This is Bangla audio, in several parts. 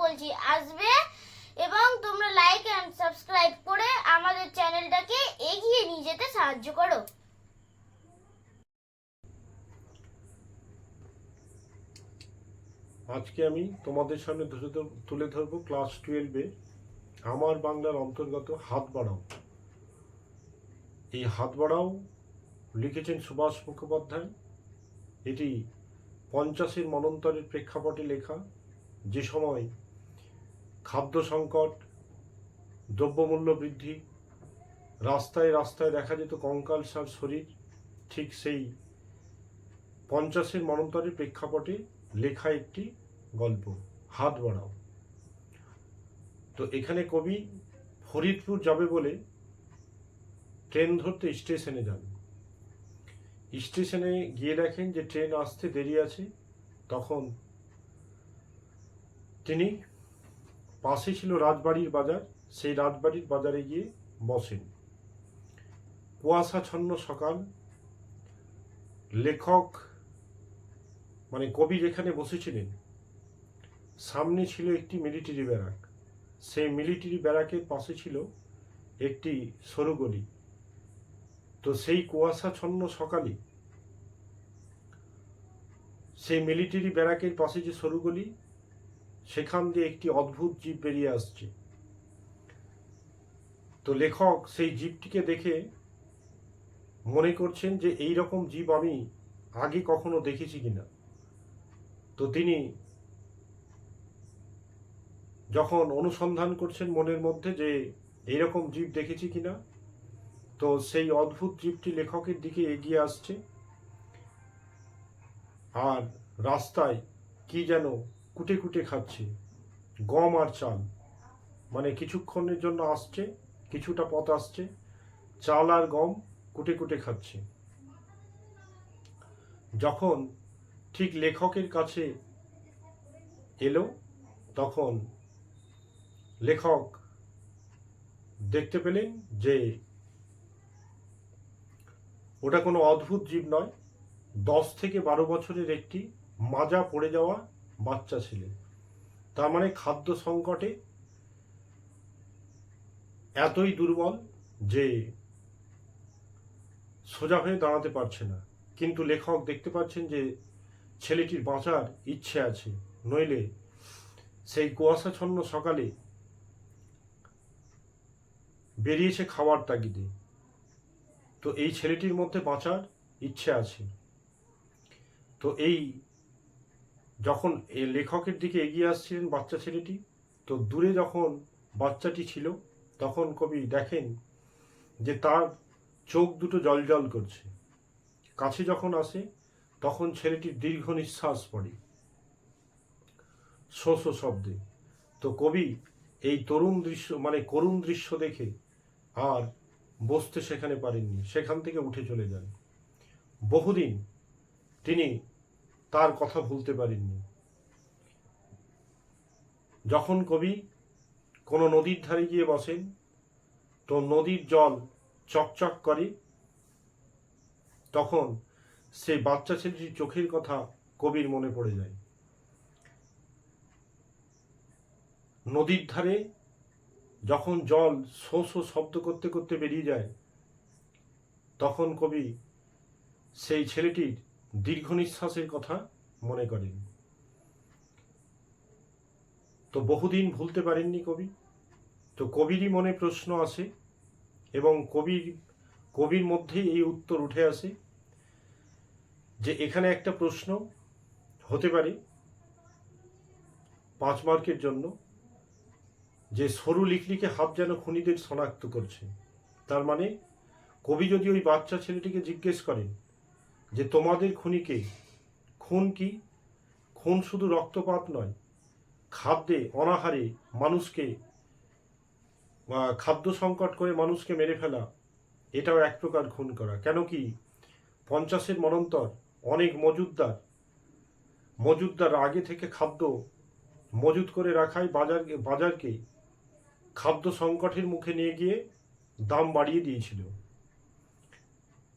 বলছি আসবে, এবং তোমরা লাইক এন্ড সাবস্ক্রাইব করে আমাদের চ্যানেলটাকে এগিয়ে নিয়ে যেতে সাহায্য করো। আজকে আমি তোমাদের সামনে তুলে ধরবো ক্লাস 12-এ আমার বাংলার অন্তর্গত হাত বাড়াও। এই হাত বাড়াও লিখেছেন সুভাষ মুখোপাধ্যায়। এটি 50-এর মন্বন্তরের প্রেক্ষাপটে লেখা, যে সময় খাদ্য সংকট, দ্রব্যমূল্য বৃদ্ধি, রাস্তায় রাস্তায় দেখা যেত কঙ্কালসার শরীর। ঠিক সেই 50-এর মন্বন্তরের প্রেক্ষাপটে লেখা একটি গল্প, হাত বাড়াও। তো এখানে কবি ফরিদপুর যাবে বলে ট্রেন ধরতে স্টেশনে যান। স্টেশনে গিয়ে দেখেন যে ট্রেন আসতে দেরি আছে। তখন তিনি, পাশে ছিল রাজবাড়ির বাজার, সেই রাজবাড়ির বাজারে গিয়ে বসেন। কুয়াশাচ্ছন্ন সকাল। লেখক মানে কবি যেখানে বসেছিলেন সামনে ছিল একটি মিলিটারি ব্যারাক। সেই মিলিটারি ব্যারাকের পাশে ছিল একটি সরু গলি। তো সেই কুয়াশাচ্ছন্ন সকালে সেই মিলিটারি ব্যারাকের পাশে যে সরু গলি, সেখান দিয়ে একটি অদ্ভুত জীব বেরিয়ে আসছে। তো লেখক সেই জীবটিকে দেখে মনে করছেন যে এই রকম জীব আমি আগে কখনো দেখেছি কিনা। তো তিনি যখন অনুসন্ধান করছেন মনের মধ্যে যে এইরকম জীব দেখেছি কিনা, তো সেই অদ্ভুত জীবটি লেখকের দিকে এগিয়ে আসছে। আর রাস্তায় কি যেন কুটে কুটে খাচ্ছে, গম আর চাল। মানে কিছুক্ষণের জন্য আসছে, কিছুটা পথ আসছে, চাল আর গম কুটে কুটে খাচ্ছে। যখন ঠিক লেখকের কাছে এলো, তখন লেখক দেখতে পেলেন যে ওটা কোনো অদ্ভুত জীব নয়, 10 থেকে 12 বছরের একটি মাজা পড়ে যাওয়া বাচ্চা ছেলে। তার মানে খাদ্য সংকটে এতই দুর্বল যে সোজা হয়ে দাঁড়াতে পারছে না। কিন্তু লেখক দেখতে পাচ্ছেন যে ছেলেটির বাঁচার ইচ্ছে আছে, নইলে সেই কুয়াশাচ্ছন্ন সকালে বেরিয়েছে খাওয়ার তাগিদে। তো এই ছেলেটির মধ্যে বাঁচার ইচ্ছে আছে। তো এই যখন এই লেখকের দিকে এগিয়ে আসছিলেন বাচ্চা ছেলেটি, তো দূরে যখন বাচ্চাটি ছিল, তখন কবি দেখেন যে তার চোখ দুটো জলজল করছে। কাছে যখন আসে, তখন ছেলেটির দীর্ঘ নিঃশ্বাস পড়ে শো শো শব্দে। তো কবি এই করুণ দৃশ্য দেখে আর বসতে সেখানে পারেননি, সেখান থেকে উঠে চলে যান। বহুদিন তিনি তার কথা ভুলতে পারেননি। যখন কবি কোনো নদীর ধারে গিয়ে বসেন, তো নদীর জল চকচক করে, তখন সেই বাচ্চা ছেলেটির চোখের কথা কবির মনে পড়ে যায়। নদীর ধারে যখন জল শো শো শব্দ করতে করতে বেরিয়ে যায়, তখন কবি সেই ছেলেটির দীর্ঘ নিঃশ্বাসের কথা মনে করেন। তো বহুদিন ভুলতে পারেননি কবি। তো কবিরই মনে প্রশ্ন আসে, এবং কবির মধ্যেই এই উত্তর উঠে আসে যে এখানে একটা প্রশ্ন হতে পারে 5 মার্কের জন্য, যে সরু লিখলিকে হাত যেন খুনিদের শনাক্ত করছে। তার মানে কবি যদি ওই বাচ্চা ছেলেটিকে জিজ্ঞেস করেন যে তোমাদের খুনিকে, খুন কি? খুন শুধু রক্তপাত নয়, খাদ্যে অনাহারে মানুষকে, খাদ্য সংকট করে মানুষকে মেরে ফেলা, এটাও এক প্রকার খুন করা। কেন কি 50-এর মনন্তর অনেক মজুদদার আগে থেকে খাদ্য মজুদ করে রাখায় বাজারকে খাদ্য সংকটের মুখে নিয়ে গিয়ে দাম বাড়িয়ে দিয়েছিল।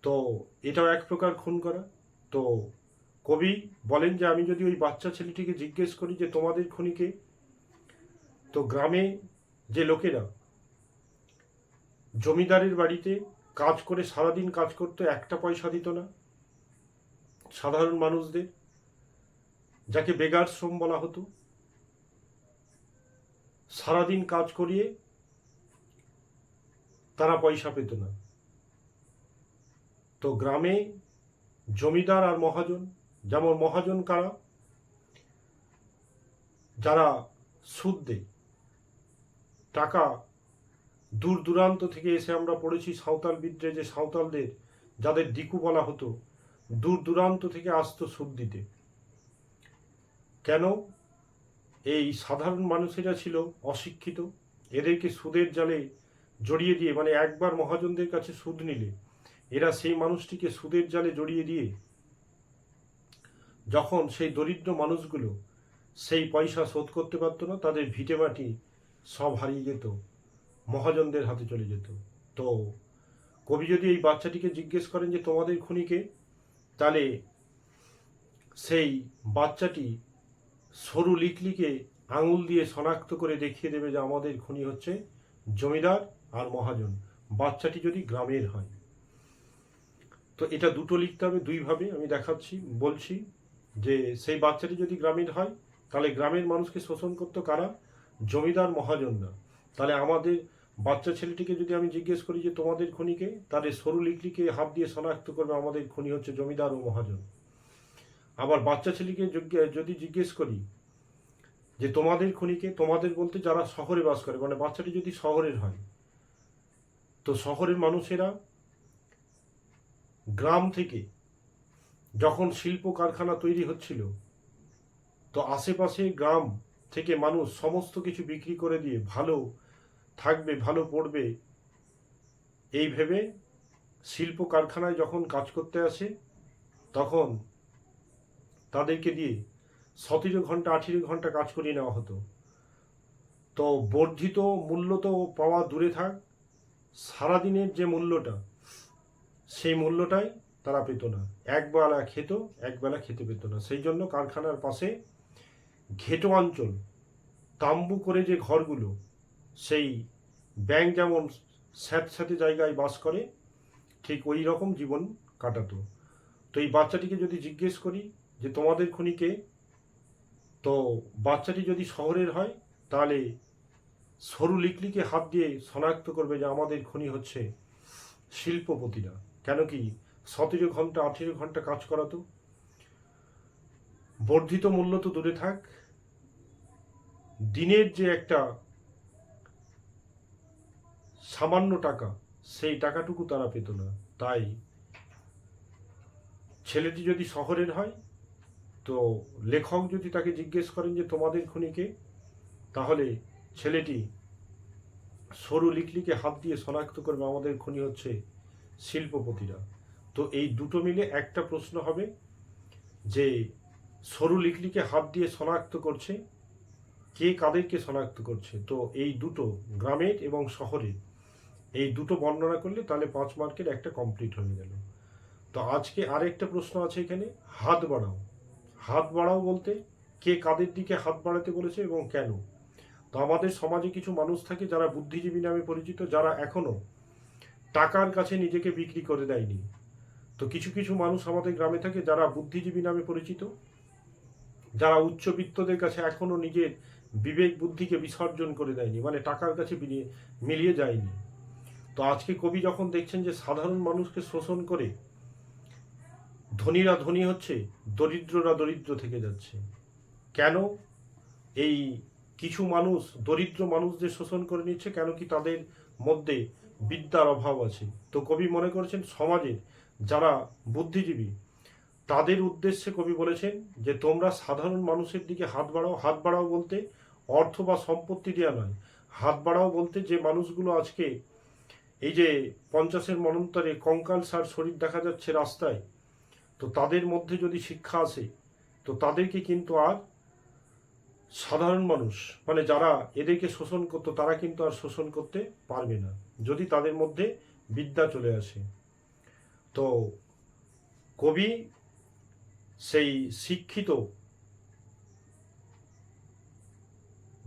তো এটাও এক প্রকার খুন করা। তো কবি বলেন যে আমি যদি ওই বাচ্চা ছেলেটিকে জিজ্ঞেস করি যে তোমাদের খুনিকে, তো গ্রামে যে লোকেরা জমিদারের বাড়িতে কাজ করে সারাদিন কাজ করতো, একটা পয়সা দিত না সাধারণ মানুষদের, যাকে বেগার শ্রম বলা হতো, সারাদিন কাজ করিয়ে তারা পয়সা পেত না। তো গ্রামে জমিদার আর মহাজন, যেমন মহাজন কারা, যারা সুদ দেয় টাকা, দূর দূরান্ত থেকে এসে আমরা পড়েছি সাঁওতাল বিদ্রোহে যে সাঁওতালদের, যাদের দিকু বলা হতো, দূর দূরান্ত থেকে আসতো সুদ দিতে। কেন? এই সাধারণ মানুষেরা ছিল অশিক্ষিত, এদেরকে সুদের জালে জড়িয়ে দিয়ে, মানে একবার মহাজনদের কাছে সুদ নিলে এরা সেই মানুষটিকে সুদের জালে জড়িয়ে দিয়ে যখন সেই দরিদ্র মানুষগুলো সেই পয়সা শোধ করতে পারত না, তাদের ভিটেমাটি সব হারিয়ে যেত, মহাজনদের হাতে চলে যেত। তো কবি যদি এই বাচ্চাটিকে জিজ্ঞেস করেন যে তোমাদের খুনিকে, তাহলে সেই বাচ্চাটি সরু লিকলিকে আঙুল দিয়ে শনাক্ত করে দেখিয়ে দেবে যে আমাদের খুনি হচ্ছে জমিদার আর মহাজন, বাচ্চাটি যদি গ্রামের হয়। তো এটা দুটো লিখতে হবে, দুইভাবে আমি দেখাচ্ছি, বলছি যে সেই বাচ্চাটি যদি গ্রামের হয় তাহলে গ্রামের মানুষকে শোষণ করতো কারা? জমিদার, মহাজনরা। তাহলে আমাদের বাচ্চা ছেলেটিকে যদি আমি জিজ্ঞেস করি যে তোমাদের খুনিকে, তাহলে সরু লিকলিকে হাত দিয়ে শনাক্ত করবে আমাদের খুনি হচ্ছে জমিদার ও মহাজন। আবার বাচ্চা ছেলেকে যদি জিজ্ঞেস করি যে তোমাদের খুনিকে, তোমাদের বলতে যারা শহরে বাস করে, মানে বাচ্চাটি যদি শহরের হয়, তো শহরের মানুষেরা গ্রাম থেকে যখন শিল্প কারখানা তৈরি হচ্ছিল, তো আশেপাশে গ্রাম থেকে মানুষ সমস্ত কিছু বিক্রি করে দিয়ে ভালো থাকবে, ভালো পড়বে, এই ভেবে শিল্প কারখানায় যখন কাজ করতে আসে তখন তাদেরকে দিয়ে 17 ঘন্টা 18 ঘন্টা কাজ করিয়ে নেওয়া হতো। তো বর্ধিত মূল্য তো পাওয়া দূরে থাক, সারাদিনের যে মূল্যটা, সেই মূল্যটাই তারা পেত না। একবেলা খেত, একবেলা খেতে পেত না। সেই জন্য কারখানার পাশে ঘেটো অঞ্চল, তাম্বু করে যে ঘরগুলো, সেই ব্যাঙ যেমন স্যাঁতস্যাঁতে জায়গায় বাস করে, ঠিক ওই রকম জীবন কাটাতো। তো এই বাচ্চাটিকে যদি জিজ্ঞেস করি যে তোমাদের খুনিকে, তো বাচ্চাটি যদি শহরের হয় তাহলে সরু লিকলিকে হাত দিয়ে শনাক্ত করবে যে আমাদের খুনি হচ্ছে শিল্পপতিরা। কেন কি 17 ঘন্টা 18 ঘন্টা কাজ করাতো। বর্ধিত মূল্য তো দূরে থাক, দিনের যে একটা সামান্য টাকা, সেই টাকাটুকু তারা পেত না। তাই ছেলেটি যদি শহরের হয়, তো লেখক যদি তাকে জিজ্ঞেস করেন যে তোমাদের খুনিকে, তাহলে ছেলেটি সরু লিকলিকে হাত দিয়ে শনাক্ত করবে আমাদের খুনি হচ্ছে শিল্পপতিরা। তো এই দুটো মিলে একটা প্রশ্ন হবে যে সরু লিকলিকে হাত দিয়ে শনাক্ত করছে, কে কাদেরকে শনাক্ত করছে। তো এই দুটো, গ্রামের এবং শহরের, এই দুটো বর্ণনা করলে তাহলে 5 মার্কের একটা কমপ্লিট হয়ে গেল। তো আজকে আরেকটা প্রশ্ন আছে এখানে, হাত বাড়াও। হাত বাড়াও বলতে কে কাদের দিকে হাত বাড়াতে বলেছে এবং কেন। তো আমাদের সমাজে কিছু মানুষ থাকে যারা বুদ্ধিজীবী নামে পরিচিত, যারা এখনো টাকার কাছে নিজেকে বিক্রি করে দেয়নি। তো কিছু কিছু মানুষ আমাদের গ্রামে থাকে যারা বুদ্ধিজীবী নামে পরিচিত, যারা উচ্চবিত্তদের কাছে এখনো নিজের বিবেক বুদ্ধিকে বিসর্জন করে দেয়নি, মানে টাকার কাছে মিলিয়ে যায়নি। তো আজকে কবি যখন দেখছেন যে সাধারণ মানুষকে শোষণ করে ধনীরা ধনী হচ্ছে, দরিদ্ররা দরিদ্র থেকে যাচ্ছে, কেন এই কিছু মানুষ দরিদ্র মানুষদের শোষণ করে নিচ্ছে? কেন কি তাদের মধ্যে বিদ্যার অভাব আছে। তো কবি মনে করছেন সমাজের যারা বুদ্ধিজীবী তাদের উদ্দেশ্যে কবি বলেছেন যে তোমরা সাধারণ মানুষের দিকে হাত বাড়াও। হাত বাড়াও বলতে অর্থ বা সম্পত্তি দেওয়া নয়, হাত বাড়াও বলতে যে মানুষগুলো আজকে এই যে 50-এর মনন্তরে কঙ্কালসার শরীর দেখা যাচ্ছে রাস্তায়, তো তাদের মধ্যে যদি শিক্ষা আসে, তো তাদেরকে কিন্তু আর সাধারণ মানুষ, মানে যারা এদেরকে শোষণ করতো, তারা কিন্তু আর শোষণ করতে পারবে না যদি তাদের মধ্যে বিদ্যা চলে আসে। তো কবি সেই শিক্ষিত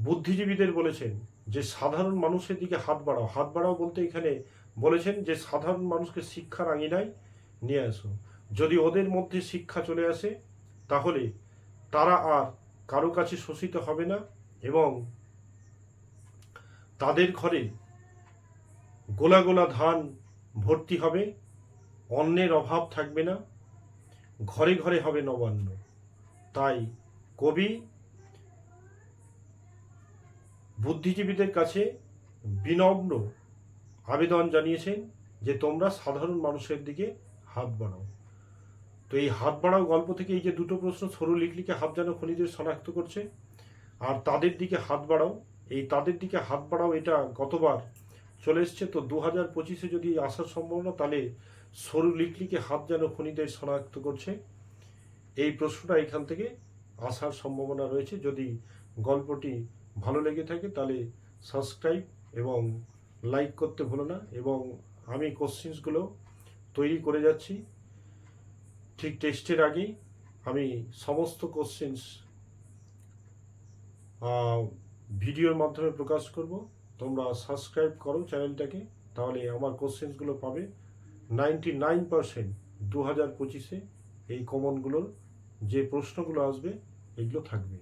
বুদ্ধিজীবীদের বলেছেন যে সাধারণ মানুষের দিকে হাত বাড়াও। হাত বাড়াও বলতে এখানে বলেছেন যে সাধারণ মানুষকে শিক্ষার আঙিনায় নিয়ে আসো। যদি ওদের মধ্যে শিক্ষা চলে আসে তাহলে তারা আর কারো কাছে শোষিত হবে না এবং তাদের ঘরে গোলা গোলা ধান ভর্তি হবে, অন্নের অভাব থাকবে না, ঘরে ঘরে হবে নবান্ন। তাই কবি বুদ্ধিজীবীদের কাছে বিনম্র আবেদন জানিয়েছেন যে তোমরা সাধারণ মানুষের দিকে হাত বাড়াও। তো এই হাত বাড়াও গল্প থেকে এই যে দুটো প্রশ্ন, সরু লিকলিকে হাত যেন খনিদের শনাক্ত করছে, আর তাদের দিকে হাত বাড়াও, এই তাদের দিকে হাত বাড়াও এটা গতবার চলে এসছে। তো 2025-এ যদি আসার সম্ভাবনা, তাহলে সরু লিকলিকে হাত যেন খনিদের শনাক্ত করছে, এই প্রশ্নটা এখান থেকে আসার সম্ভাবনা রয়েছে। যদি গল্পটি ভালো লেগে থাকে তাহলে সাবস্ক্রাইব এবং লাইক করতে ভুলো না। এবং আমি কোশ্চেন্সগুলো তৈরি করে যাচ্ছি, ঠিক টেস্টের আগেই আমি সমস্ত কোশ্চেন্স ভিডিওর মাধ্যমে প্রকাশ করব। তোমরা সাবস্ক্রাইব করো চ্যানেলটাকে, তাহলে আমার কোশ্চেন্সগুলো পাবে। 99% 2025-এ এই কমনগুলোর যে প্রশ্নগুলো আসবে এগুলো থাকবে।